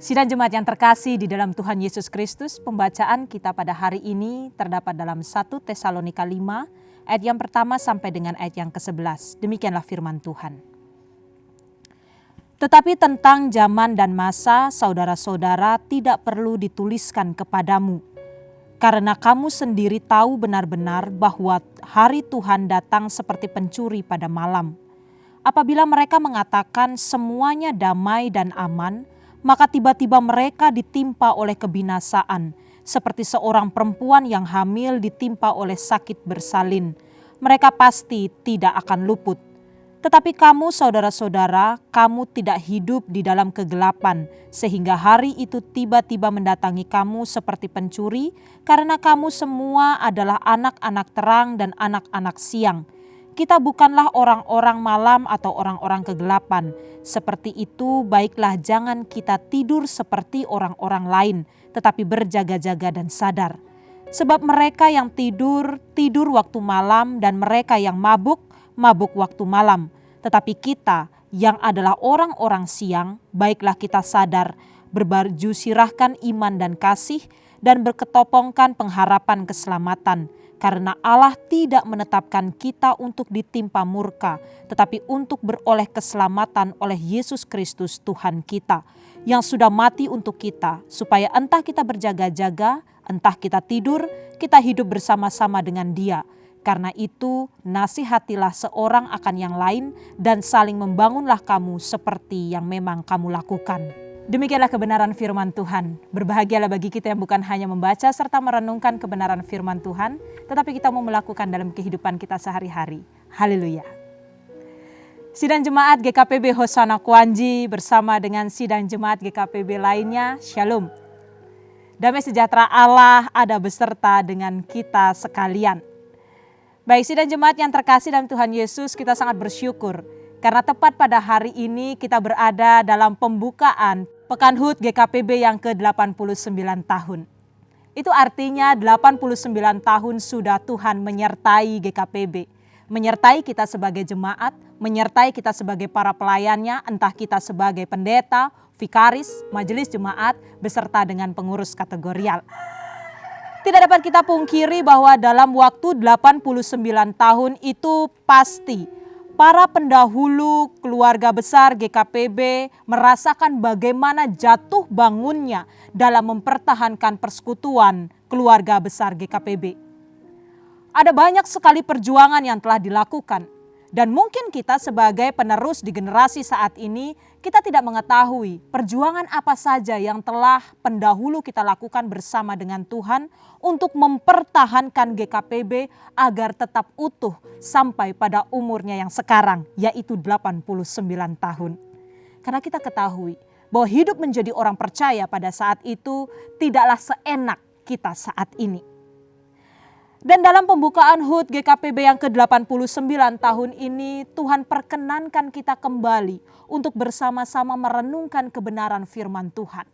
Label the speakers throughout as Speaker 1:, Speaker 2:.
Speaker 1: Sidang jemaat yang terkasih di dalam Tuhan Yesus Kristus, pembacaan kita pada hari ini terdapat dalam 1 Tesalonika 5 ayat yang pertama sampai dengan ayat yang ke-11. Demikianlah firman Tuhan. Tetapi tentang zaman dan masa, saudara-saudara, tidak perlu dituliskan kepadamu, karena kamu sendiri tahu benar-benar bahwa hari Tuhan datang seperti pencuri pada malam. Apabila mereka mengatakan semuanya damai dan aman, maka tiba-tiba mereka ditimpa oleh kebinasaan, seperti seorang perempuan yang hamil ditimpa oleh sakit bersalin. Mereka pasti tidak akan luput. Tetapi kamu, saudara-saudara, kamu tidak hidup di dalam kegelapan, sehingga hari itu tiba-tiba mendatangi kamu seperti pencuri, karena kamu semua adalah anak-anak terang dan anak-anak siang. Kita bukanlah orang-orang malam atau orang-orang kegelapan. Seperti itu, baiklah jangan kita tidur seperti orang-orang lain, tetapi berjaga-jaga dan sadar. Sebab mereka yang tidur, tidur waktu malam, dan mereka yang mabuk, mabuk waktu malam. Tetapi kita yang adalah orang-orang siang, baiklah kita sadar, berbaju sirahkan iman dan kasih, dan berketopongkan pengharapan keselamatan. Karena Allah tidak menetapkan kita untuk ditimpa murka, tetapi untuk beroleh keselamatan oleh Yesus Kristus Tuhan kita, yang sudah mati untuk kita, supaya entah kita berjaga-jaga, entah kita tidur, kita hidup bersama-sama dengan Dia. Karena itu, nasihatilah seorang akan yang lain dan saling membangunlah kamu seperti yang memang kamu lakukan. Demikianlah kebenaran firman Tuhan. Berbahagialah bagi kita yang bukan hanya membaca serta merenungkan kebenaran firman Tuhan, tetapi kita mau melakukan dalam kehidupan kita sehari-hari. Haleluya. Sidang Jemaat GKPB Hosana Kwanji bersama dengan sidang Jemaat GKPB lainnya, Shalom. Damai sejahtera Allah ada beserta dengan kita sekalian. Baik, sidang Jemaat yang terkasih dalam Tuhan Yesus, kita sangat bersyukur karena tepat pada hari ini kita berada dalam pembukaan Pekan HUT GKPB yang ke-89 tahun. Itu artinya 89 tahun sudah Tuhan menyertai GKPB. Menyertai kita sebagai jemaat, menyertai kita sebagai para pelayannya, entah kita sebagai pendeta, vikaris, majelis jemaat, beserta dengan pengurus kategorial. Tidak dapat kita pungkiri bahwa dalam waktu 89 tahun itu pasti para pendahulu keluarga besar GKPB merasakan bagaimana jatuh bangunnya dalam mempertahankan persekutuan keluarga besar GKPB. Ada banyak sekali perjuangan yang telah dilakukan. Dan mungkin kita sebagai penerus di generasi saat ini, kita tidak mengetahui perjuangan apa saja yang telah pendahulu kita lakukan bersama dengan Tuhan untuk mempertahankan GKPB agar tetap utuh sampai pada umurnya yang sekarang, yaitu 89 tahun. Karena kita ketahui bahwa hidup menjadi orang percaya pada saat itu tidaklah seenak kita saat ini. Dan dalam pembukaan HUT GKPB yang ke-89 tahun ini, Tuhan perkenankan kita kembali untuk bersama-sama merenungkan kebenaran firman Tuhan.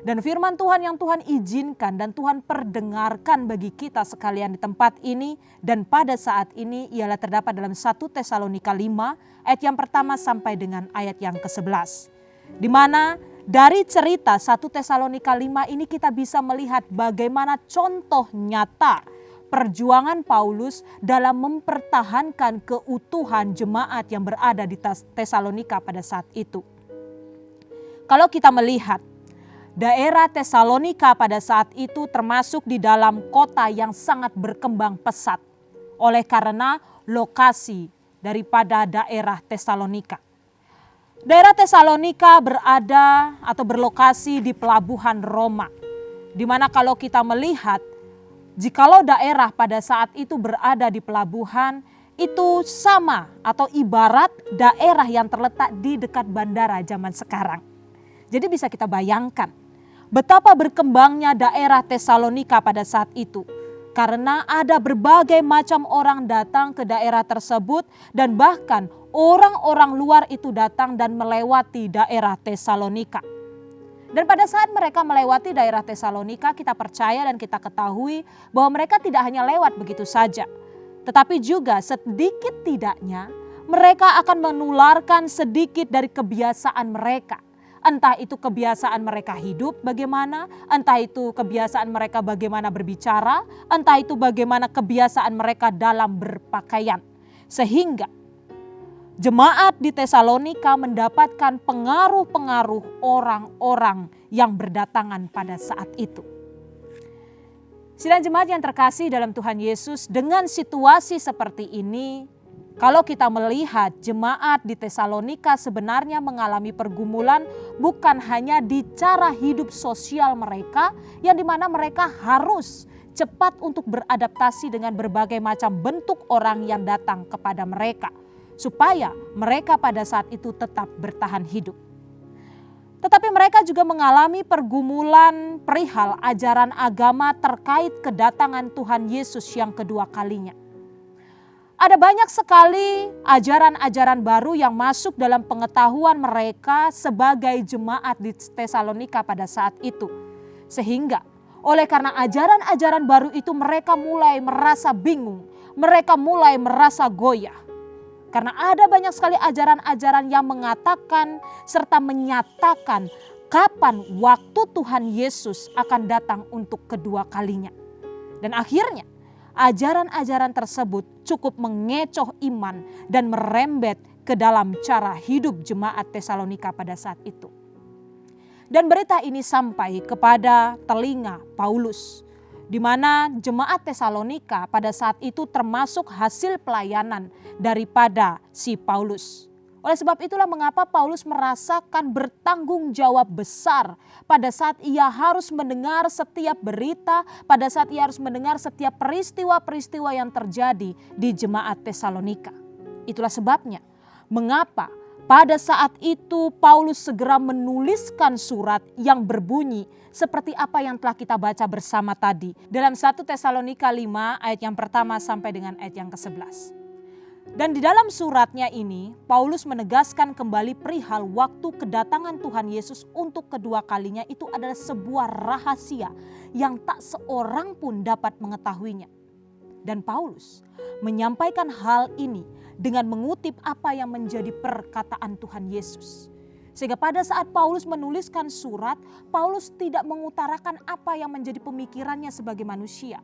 Speaker 1: Dan firman Tuhan yang Tuhan izinkan dan Tuhan perdengarkan bagi kita sekalian di tempat ini dan pada saat ini ialah terdapat dalam 1 Tesalonika 5 ayat yang pertama sampai dengan ayat yang ke-11. Di mana dari cerita 1 Tesalonika 5 ini kita bisa melihat bagaimana contoh nyata perjuangan Paulus dalam mempertahankan keutuhan jemaat yang berada di Tesalonika pada saat itu. Kalau kita melihat daerah Tesalonika pada saat itu termasuk di dalam kota yang sangat berkembang pesat oleh karena lokasi daripada daerah Tesalonika. Daerah Tesalonika berada atau berlokasi di pelabuhan Roma, di mana kalau kita melihat jikalau daerah pada saat itu berada di pelabuhan, itu sama atau ibarat daerah yang terletak di dekat bandara zaman sekarang. Jadi bisa kita bayangkan betapa berkembangnya daerah Tesalonika pada saat itu. Karena ada berbagai macam orang datang ke daerah tersebut dan bahkan orang-orang luar itu datang dan melewati daerah Tesalonika. Dan pada saat mereka melewati daerah Tesalonika, kita percaya dan kita ketahui bahwa mereka tidak hanya lewat begitu saja. Tetapi juga sedikit tidaknya mereka akan menularkan sedikit dari kebiasaan mereka. Entah itu kebiasaan mereka hidup bagaimana, entah itu kebiasaan mereka bagaimana berbicara, entah itu bagaimana kebiasaan mereka dalam berpakaian. Sehingga jemaat di Tesalonika mendapatkan pengaruh-pengaruh orang-orang yang berdatangan pada saat itu. Sidang jemaat yang terkasih dalam Tuhan Yesus, dengan situasi seperti ini, kalau kita melihat jemaat di Tesalonika sebenarnya mengalami pergumulan bukan hanya di cara hidup sosial mereka, yang dimana mereka harus cepat untuk beradaptasi dengan berbagai macam bentuk orang yang datang kepada mereka, supaya mereka pada saat itu tetap bertahan hidup. Tetapi mereka juga mengalami pergumulan perihal ajaran agama terkait kedatangan Tuhan Yesus yang kedua kalinya. Ada banyak sekali ajaran-ajaran baru yang masuk dalam pengetahuan mereka sebagai jemaat di Tesalonika pada saat itu. Sehingga oleh karena ajaran-ajaran baru itu mereka mulai merasa bingung, mereka mulai merasa goyah. Karena ada banyak sekali ajaran-ajaran yang mengatakan serta menyatakan kapan waktu Tuhan Yesus akan datang untuk kedua kalinya. Dan akhirnya ajaran-ajaran tersebut cukup mengecoh iman dan merembet ke dalam cara hidup jemaat Tesalonika pada saat itu. Dan berita ini sampai kepada telinga Paulus, di mana jemaat Tesalonika pada saat itu termasuk hasil pelayanan daripada si Paulus. Oleh sebab itulah mengapa Paulus merasakan bertanggung jawab besar pada saat ia harus mendengar setiap berita, pada saat ia harus mendengar setiap peristiwa-peristiwa yang terjadi di jemaat Tesalonika. Itulah sebabnya mengapa pada saat itu Paulus segera menuliskan surat yang berbunyi seperti apa yang telah kita baca bersama tadi dalam 1 Tesalonika 5 ayat yang pertama sampai dengan ayat yang ke-11. Dan di dalam suratnya ini Paulus menegaskan kembali perihal waktu kedatangan Tuhan Yesus untuk kedua kalinya itu adalah sebuah rahasia yang tak seorang pun dapat mengetahuinya. Dan Paulus menyampaikan hal ini dengan mengutip apa yang menjadi perkataan Tuhan Yesus. Sehingga pada saat Paulus menuliskan surat, Paulus tidak mengutarakan apa yang menjadi pemikirannya sebagai manusia.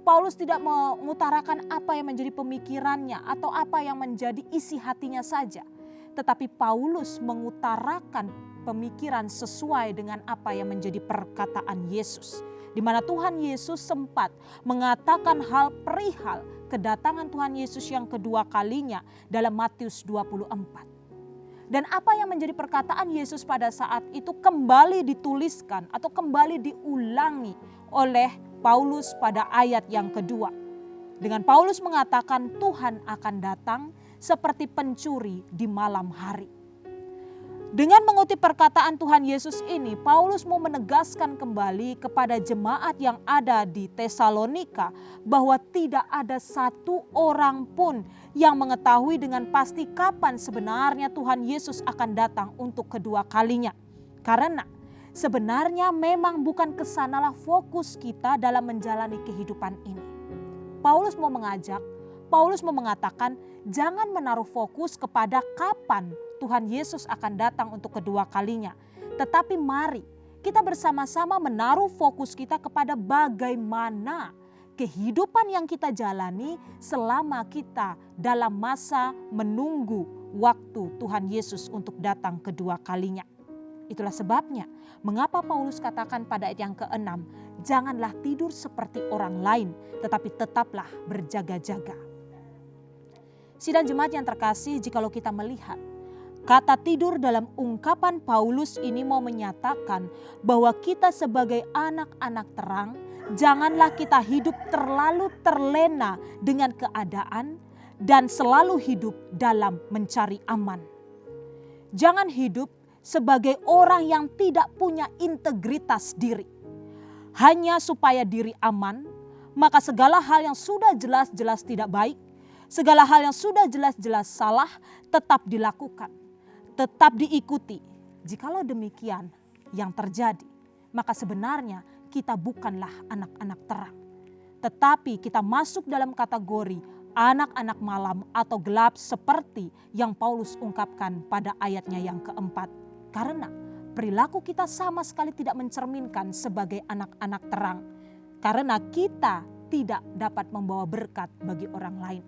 Speaker 1: Paulus tidak mengutarakan apa yang menjadi pemikirannya atau apa yang menjadi isi hatinya saja. Tetapi Paulus mengutarakan pemikiran sesuai dengan apa yang menjadi perkataan Yesus. Di mana Tuhan Yesus sempat mengatakan hal perihal kedatangan Tuhan Yesus yang kedua kalinya dalam Matius 24. Dan apa yang menjadi perkataan Yesus pada saat itu kembali dituliskan atau kembali diulangi oleh Paulus pada ayat yang kedua. Dengan Paulus mengatakan Tuhan akan datang seperti pencuri di malam hari. Dengan mengutip perkataan Tuhan Yesus ini, Paulus mau menegaskan kembali kepada jemaat yang ada di Tesalonika bahwa tidak ada satu orang pun yang mengetahui dengan pasti kapan sebenarnya Tuhan Yesus akan datang untuk kedua kalinya. Karena sebenarnya memang bukan kesanalah fokus kita dalam menjalani kehidupan ini. Paulus mau mengajak, Paulus mau mengatakan jangan menaruh fokus kepada kapan Tuhan Yesus akan datang untuk kedua kalinya. Tetapi mari kita bersama-sama menaruh fokus kita kepada bagaimana kehidupan yang kita jalani selama kita dalam masa menunggu waktu Tuhan Yesus untuk datang kedua kalinya. Itulah sebabnya mengapa Paulus katakan pada ayat yang ke-6, janganlah tidur seperti orang lain, tetapi tetaplah berjaga-jaga. Sidang jemaat yang terkasih, jikalau kita melihat kata tidur dalam ungkapan Paulus ini mau menyatakan bahwa kita sebagai anak-anak terang, janganlah kita hidup terlalu terlena dengan keadaan dan selalu hidup dalam mencari aman. Jangan hidup sebagai orang yang tidak punya integritas diri. Hanya supaya diri aman, maka segala hal yang sudah jelas-jelas tidak baik, segala hal yang sudah jelas-jelas salah tetap dilakukan, tetap diikuti. Jikalau demikian yang terjadi, maka sebenarnya kita bukanlah anak-anak terang. Tetapi kita masuk dalam kategori anak-anak malam atau gelap seperti yang Paulus ungkapkan pada ayatnya yang keempat. Karena perilaku kita sama sekali tidak mencerminkan sebagai anak-anak terang. Karena kita tidak dapat membawa berkat bagi orang lain.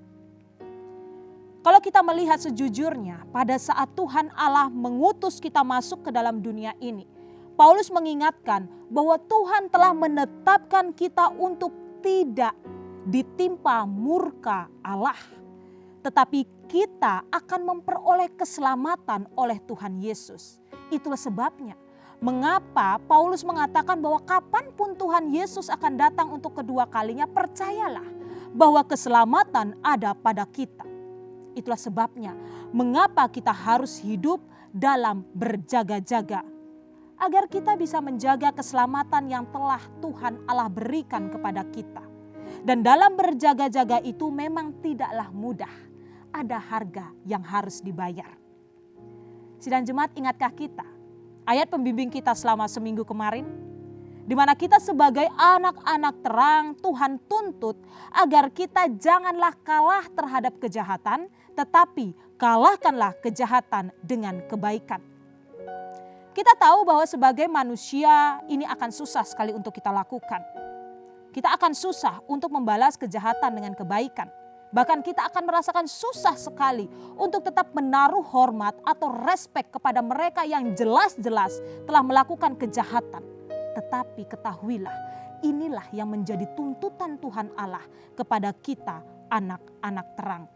Speaker 1: Kalau kita melihat sejujurnya, pada saat Tuhan Allah mengutus kita masuk ke dalam dunia ini, Paulus mengingatkan bahwa Tuhan telah menetapkan kita untuk tidak ditimpa murka Allah. Tetapi kita akan memperoleh keselamatan oleh Tuhan Yesus. Itulah sebabnya mengapa Paulus mengatakan bahwa kapanpun Tuhan Yesus akan datang untuk kedua kalinya, percayalah bahwa keselamatan ada pada kita. Itulah sebabnya mengapa kita harus hidup dalam berjaga-jaga, agar kita bisa menjaga keselamatan yang telah Tuhan Allah berikan kepada kita. Dan dalam berjaga-jaga itu memang tidaklah mudah, ada harga yang harus dibayar. Sidang jemaat, ingatkah kita ayat pembimbing kita selama seminggu kemarin, di mana kita sebagai anak-anak terang Tuhan tuntut agar kita janganlah kalah terhadap kejahatan, tetapi kalahkanlah kejahatan dengan kebaikan. Kita tahu bahwa sebagai manusia ini akan susah sekali untuk kita lakukan. Kita akan susah untuk membalas kejahatan dengan kebaikan. Bahkan kita akan merasakan susah sekali untuk tetap menaruh hormat atau respek kepada mereka yang jelas-jelas telah melakukan kejahatan. Tetapi ketahuilah, inilah yang menjadi tuntutan Tuhan Allah kepada kita anak-anak terang.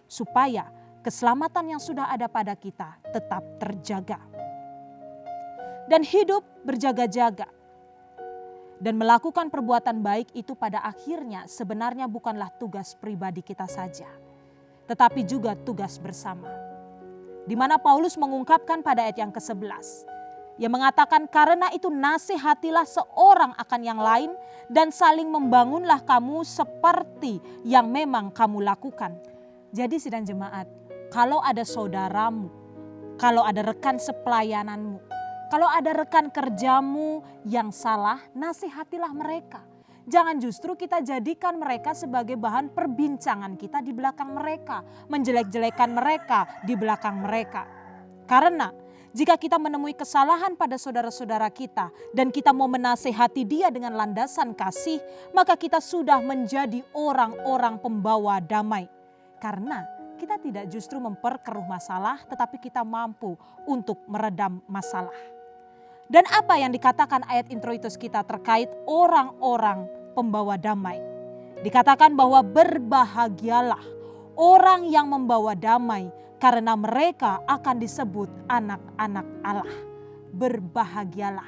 Speaker 1: Supaya keselamatan yang sudah ada pada kita tetap terjaga. Dan hidup berjaga-jaga. Dan melakukan perbuatan baik itu pada akhirnya sebenarnya bukanlah tugas pribadi kita saja, tetapi juga tugas bersama. Di mana Paulus mengungkapkan pada ayat yang ke-11, ia mengatakan, karena itu nasihatilah seorang akan yang lain dan saling membangunlah kamu seperti yang memang kamu lakukan. Jadi sidang jemaat, kalau ada saudaramu, kalau ada rekan sepelayananmu, kalau ada rekan kerjamu yang salah, nasihatilah mereka. Jangan justru kita jadikan mereka sebagai bahan perbincangan kita di belakang mereka. Menjelek-jelekan mereka di belakang mereka. Karena jika kita menemui kesalahan pada saudara-saudara kita dan kita mau menasihati dia dengan landasan kasih, maka kita sudah menjadi orang-orang pembawa damai. Karena kita tidak justru memperkeruh masalah, tetapi kita mampu untuk meredam masalah. Dan apa yang dikatakan ayat introitus kita terkait orang-orang pembawa damai? Dikatakan bahwa berbahagialah orang yang membawa damai karena mereka akan disebut anak-anak Allah. Berbahagialah.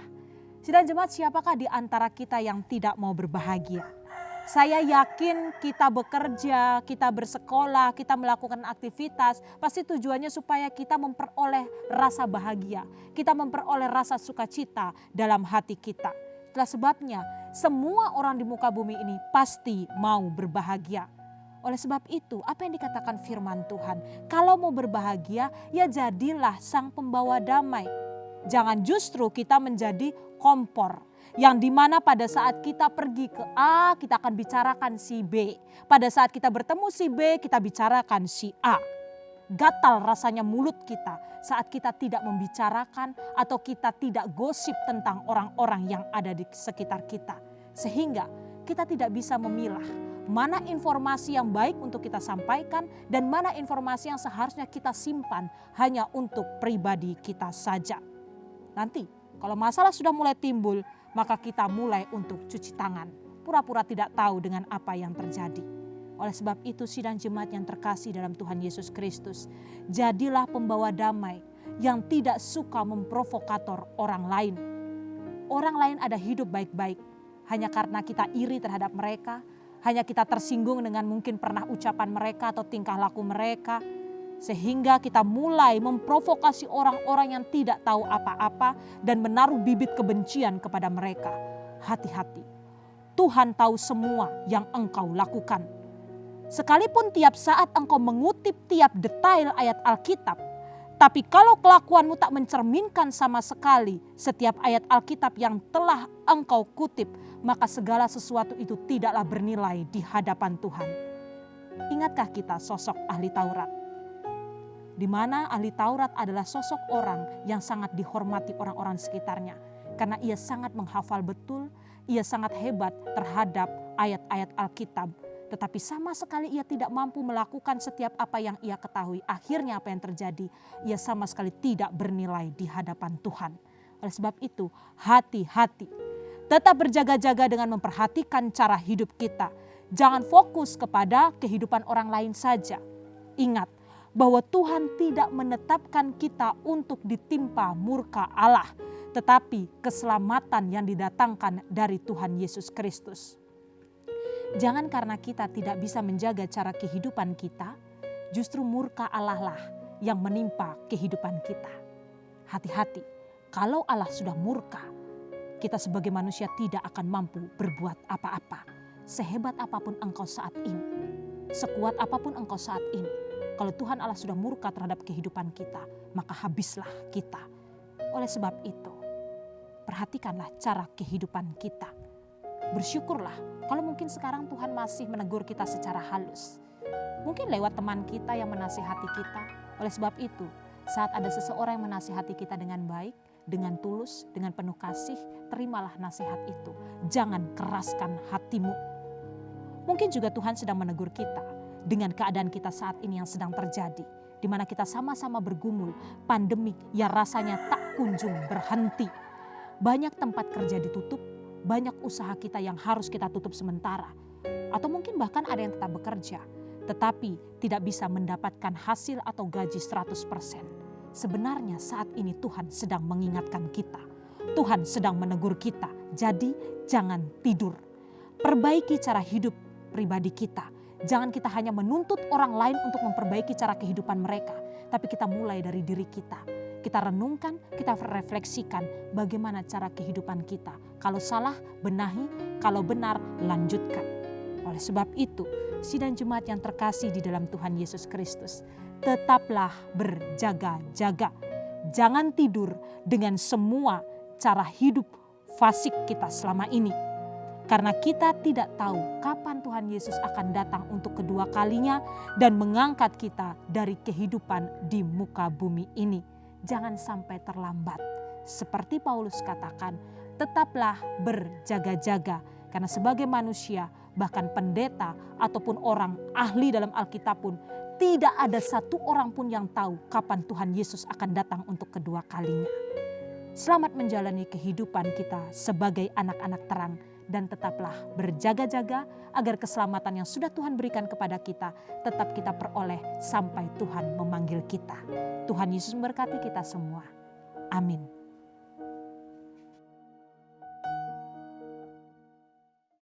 Speaker 1: Sidang jemaat, siapakah di antara kita yang tidak mau berbahagia? Saya yakin kita bekerja, kita bersekolah, kita melakukan aktivitas, pasti tujuannya supaya kita memperoleh rasa bahagia. Kita memperoleh rasa sukacita dalam hati kita. Itulah sebabnya semua orang di muka bumi ini pasti mau berbahagia. Oleh sebab itu, apa yang dikatakan firman Tuhan? Kalau mau berbahagia, ya jadilah sang pembawa damai. Jangan justru kita menjadi kompor. Yang dimana pada saat kita pergi ke A, kita akan bicarakan si B. Pada saat kita bertemu si B, kita bicarakan si A. Gatal rasanya mulut kita saat kita tidak membicarakan atau kita tidak gosip tentang orang-orang yang ada di sekitar kita. Sehingga kita tidak bisa memilah mana informasi yang baik untuk kita sampaikan dan mana informasi yang seharusnya kita simpan hanya untuk pribadi kita saja. Nanti kalau masalah sudah mulai timbul, maka kita mulai untuk cuci tangan, pura-pura tidak tahu dengan apa yang terjadi. Oleh sebab itu sidang jemaat yang terkasih dalam Tuhan Yesus Kristus, jadilah pembawa damai yang tidak suka memprovokator orang lain. Orang lain ada hidup baik-baik, hanya karena kita iri terhadap mereka, hanya kita tersinggung dengan mungkin pernah ucapan mereka atau tingkah laku mereka, sehingga kita mulai memprovokasi orang-orang yang tidak tahu apa-apa dan menaruh bibit kebencian kepada mereka. Hati-hati, Tuhan tahu semua yang engkau lakukan. Sekalipun tiap saat engkau mengutip tiap detail ayat Alkitab, tapi kalau kelakuanmu tak mencerminkan sama sekali setiap ayat Alkitab yang telah engkau kutip, maka segala sesuatu itu tidaklah bernilai di hadapan Tuhan. Ingatkah kita sosok ahli Taurat? di mana ahli Taurat adalah sosok orang yang sangat dihormati orang-orang sekitarnya. Karena ia sangat menghafal betul, ia sangat hebat terhadap ayat-ayat Alkitab. Tetapi sama sekali ia tidak mampu melakukan setiap apa yang ia ketahui. Akhirnya apa yang terjadi? Ia sama sekali tidak bernilai di hadapan Tuhan. Oleh sebab itu, hati-hati. Tetap berjaga-jaga dengan memperhatikan cara hidup kita. Jangan fokus kepada kehidupan orang lain saja. Ingat bahwa Tuhan tidak menetapkan kita untuk ditimpa murka Allah, tetapi keselamatan yang didatangkan dari Tuhan Yesus Kristus. Jangan karena kita tidak bisa menjaga cara kehidupan kita, justru murka Allah lah yang menimpa kehidupan kita. Hati-hati, kalau Allah sudah murka, kita sebagai manusia tidak akan mampu berbuat apa-apa. Sehebat apapun engkau saat ini, sekuat apapun engkau saat ini, kalau Tuhan Allah sudah murka terhadap kehidupan kita, maka habislah kita. Oleh sebab itu, perhatikanlah cara kehidupan kita. Bersyukurlah kalau mungkin sekarang Tuhan masih menegur kita secara halus. Mungkin lewat teman kita yang menasihati kita. Oleh sebab itu, saat ada seseorang yang menasihati kita dengan baik, dengan tulus, dengan penuh kasih, terimalah nasihat itu. Jangan keraskan hatimu. Mungkin juga Tuhan sedang menegur kita dengan keadaan kita saat ini yang sedang terjadi, di mana kita sama-sama bergumul pandemik yang rasanya tak kunjung berhenti. Banyak tempat kerja ditutup, banyak usaha kita yang harus kita tutup sementara. Atau mungkin bahkan ada yang tetap bekerja, tetapi tidak bisa mendapatkan hasil atau gaji 100%. Sebenarnya saat ini Tuhan sedang mengingatkan kita. Tuhan sedang menegur kita. Jadi jangan tidur. Perbaiki cara hidup pribadi kita. Jangan kita hanya menuntut orang lain untuk memperbaiki cara kehidupan mereka. Tapi kita mulai dari diri kita. Kita renungkan, kita refleksikan bagaimana cara kehidupan kita. Kalau salah, benahi. Kalau benar, lanjutkan. Oleh sebab itu, sidang jemaat yang terkasih di dalam Tuhan Yesus Kristus, tetaplah berjaga-jaga. Jangan tidur dengan semua cara hidup fasik kita selama ini. Karena kita tidak tahu kapan Tuhan Yesus akan datang untuk kedua kalinya dan mengangkat kita dari kehidupan di muka bumi ini. Jangan sampai terlambat. Seperti Paulus katakan, tetaplah berjaga-jaga. Karena sebagai manusia, bahkan pendeta ataupun orang ahli dalam Alkitab pun, tidak ada satu orang pun yang tahu kapan Tuhan Yesus akan datang untuk kedua kalinya. Selamat menjalani kehidupan kita sebagai anak-anak terang. Dan tetaplah berjaga-jaga agar keselamatan yang sudah Tuhan berikan kepada kita tetap kita peroleh sampai Tuhan memanggil kita. Tuhan Yesus memberkati kita semua. Amin.